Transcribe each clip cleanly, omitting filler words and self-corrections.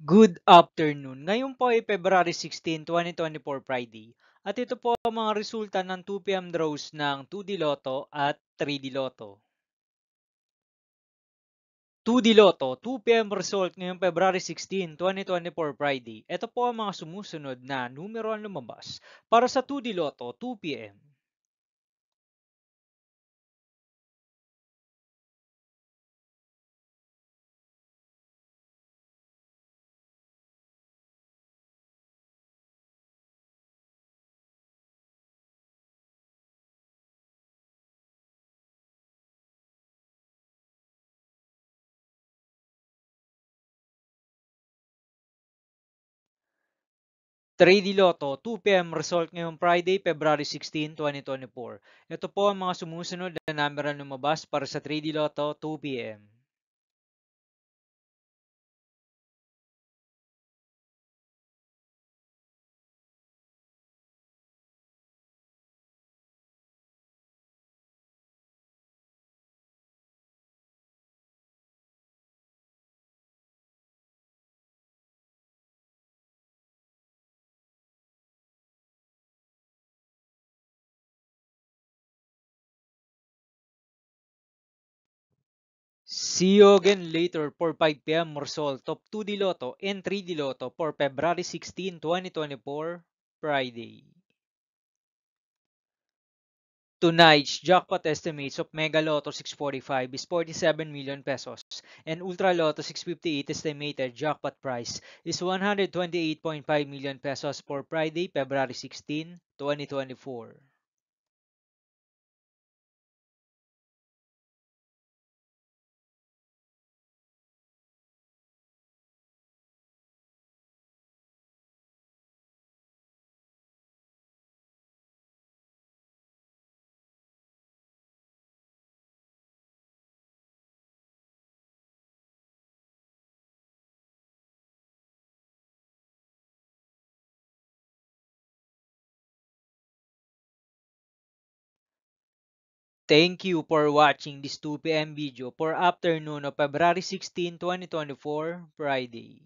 Good afternoon. Ngayon po ay February 16, 2024 Friday. At ito po ang mga resulta ng 2 PM draws ng 2D Lotto at 3D Lotto. 2D Lotto, 2 PM result ngayong February 16, 2024 Friday. Ito po ang mga sumusunod na numero ang lumabas para sa 2D Lotto 2 PM. 3D Lotto, 2 PM result ngayong Friday, February 16, 2024. Ito po ang mga sumusunod na numero ang lumabas para sa 3D Lotto 2 PM. See you again later for 5 PM result of 2D Lotto and 3D Lotto for February 16, 2024, Friday. Tonight's jackpot estimates of Mega Lotto 645 is 47 million pesos and Ultra Lotto 658 estimated jackpot price is 128.5 million pesos for Friday, February 16, 2024. Thank you for watching this 2 PM video for afternoon of February 16, 2024, Friday.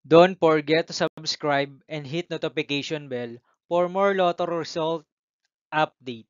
Don't forget to subscribe and hit notification bell for more lotto result update.